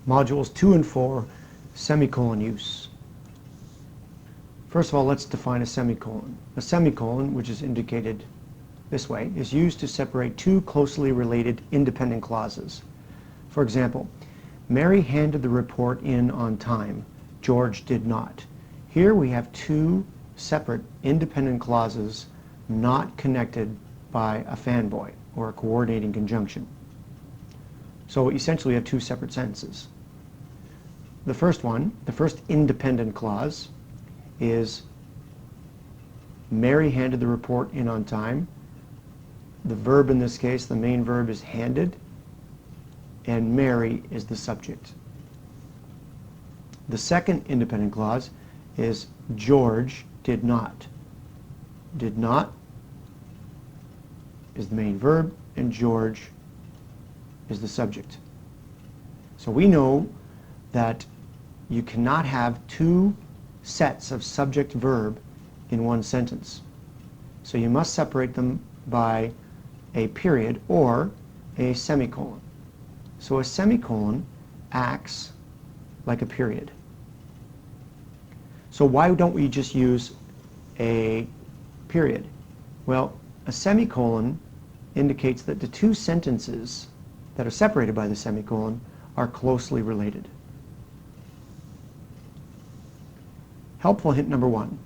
Modules 2 and 4, semicolon use. First of all, let's define a semicolon. A semicolon, which is indicated this way, is used to separate two closely related independent clauses. For example, Mary handed the report in on time. George did not. Here we have two separate independent clauses not connected by a fanboy or a coordinating conjunction. So essentially we have two separate sentences. The first one, the first independent clause, is Mary handed the report in on time. The verb in this case, the main verb, is handed, and Mary is the subject. The second independent clause is George did not. Did not is the main verb, and George is the subject. So we know that you cannot have two sets of subject-verb in one sentence. So you must separate them by a period or a semicolon. So a semicolon acts like a period. So why don't we just use a period? Well, a semicolon indicates that the two sentences that are separated by the semicolon are closely related. Helpful hint number 1.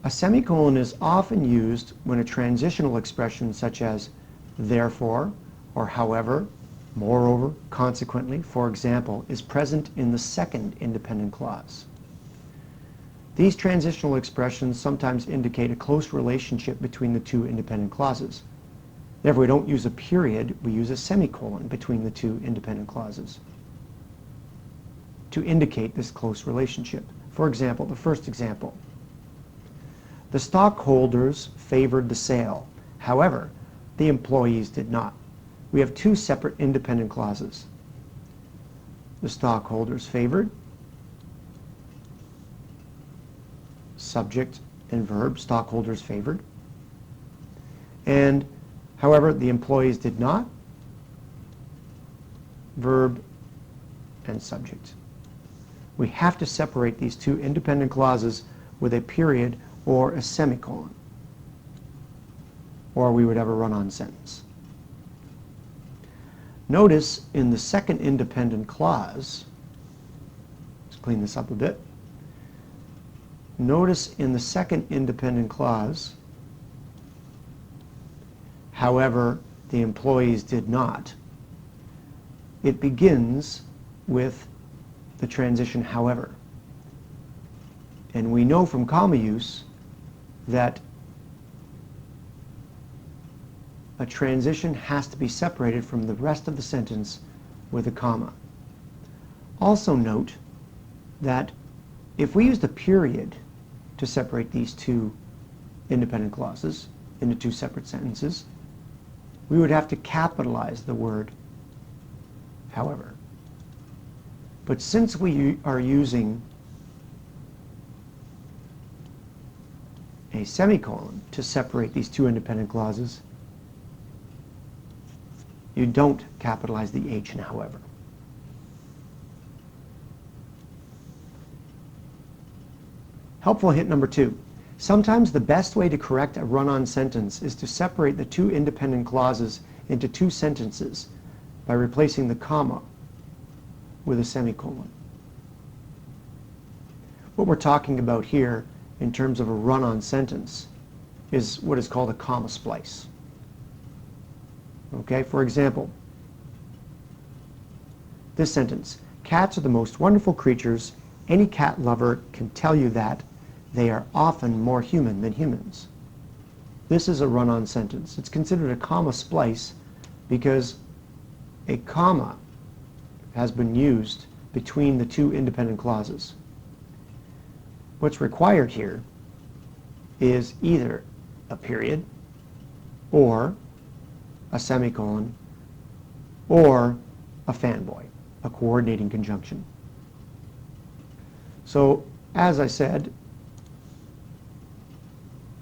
A semicolon is often used when a transitional expression such as therefore or however, moreover, consequently, for example, is present in the second independent clause. These transitional expressions sometimes indicate a close relationship between the two independent clauses. Therefore, we don't use a period, we use a semicolon between the two independent clauses to indicate this close relationship. For example, the first example. The stockholders favored the sale. However, the employees did not. We have two separate independent clauses. The stockholders favored, subject and verb, stockholders favored. And however, the employees did not, verb and subject. We have to separate these two independent clauses with a period or a semicolon, or we would have a run-on sentence. Notice in the second independent clause, let's clean this up a bit. Notice in the second independent clause, however, the employees did not. It begins with the transition however. And we know from comma use that a transition has to be separated from the rest of the sentence with a comma. Also note that if we used a period to separate these two independent clauses into two separate sentences, we would have to capitalize the word however. But since we are using a semicolon to separate these two independent clauses, you don't capitalize the H in however. Helpful hint number 2. Sometimes the best way to correct a run-on sentence is to separate the two independent clauses into two sentences by replacing the comma with a semicolon. What we're talking about here in terms of a run-on sentence is what is called a comma splice. Okay, for example, this sentence, cats are the most wonderful creatures. Any cat lover can tell you that they are often more human than humans. This is a run-on sentence. It's considered a comma splice because a comma has been used between the two independent clauses. What's required here is either a period or a semicolon or a fanboy, a coordinating conjunction. So, as I said,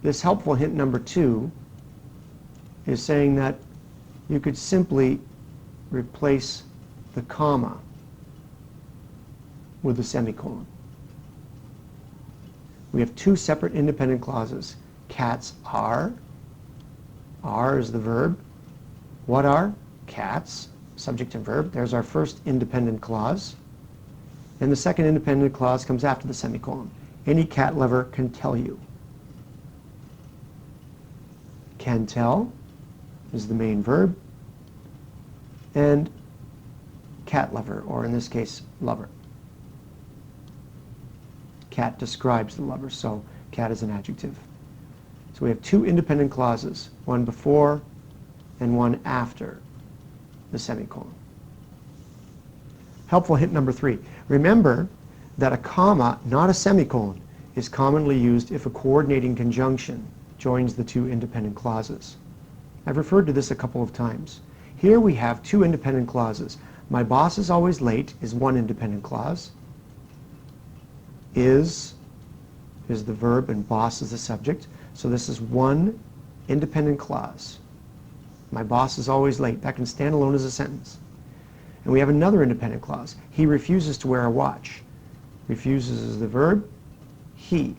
this helpful hint number 2 is saying that you could simply replace the comma with a semicolon. We have two separate independent clauses. Cats are. Are is the verb. What are? Cats. Subject and verb. There's our first independent clause. And the second independent clause comes after the semicolon. Any cat lover can tell you. Can tell is the main verb. And cat lover, or in this case, lover. Cat describes the lover, so cat is an adjective. So we have two independent clauses, one before and one after the semicolon. Helpful hint number 3. Remember that a comma, not a semicolon, is commonly used if a coordinating conjunction joins the two independent clauses. I've referred to this a couple of times. Here we have two independent clauses. My boss is always late is one independent clause. Is the verb and boss is the subject. So this is one independent clause. My boss is always late. That can stand alone as a sentence. And we have another independent clause. He refuses to wear a watch. Refuses is the verb. He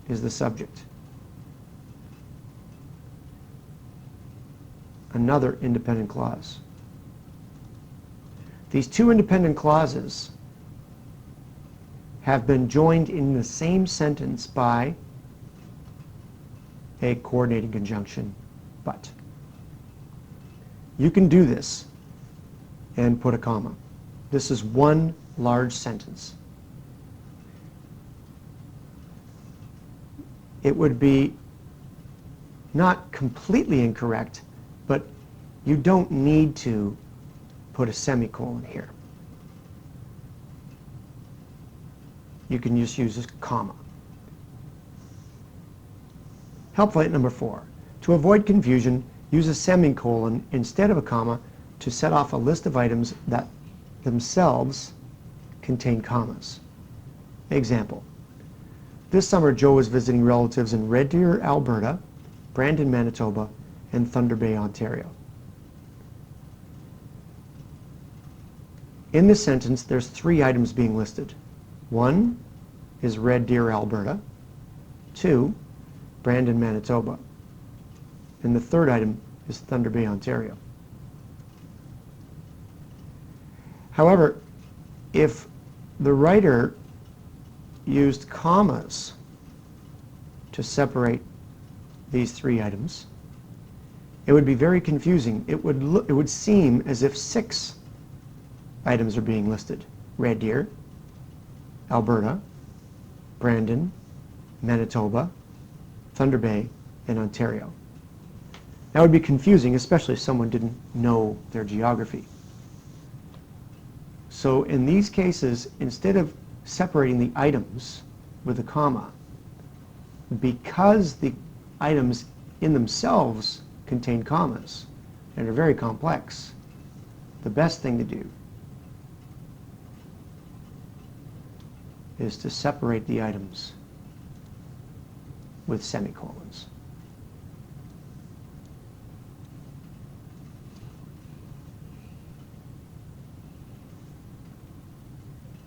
is the subject. Another independent clause. These two independent clauses have been joined in the same sentence by a coordinating conjunction, but. You can do this and put a comma. This is one large sentence. It would be not completely incorrect, but you don't need to put a semicolon here. You can just use a comma. Helpful hint number 4. To avoid confusion, use a semicolon instead of a comma to set off a list of items that themselves contain commas. Example. This summer Joe was visiting relatives in Red Deer, Alberta, Brandon, Manitoba, and Thunder Bay, Ontario. In this sentence, there's 3 items being listed. 1 is Red Deer, Alberta. 2, Brandon, Manitoba. And the third item is Thunder Bay, Ontario. However, if the writer used commas to separate these 3 items, it would be very confusing. It would seem as if 6 items are being listed. Red Deer, Alberta, Brandon, Manitoba, Thunder Bay, and Ontario. That would be confusing, especially if someone didn't know their geography. So in these cases, instead of separating the items with a comma, because the items in themselves contain commas and are very complex, the best thing to do is to separate the items with semicolons.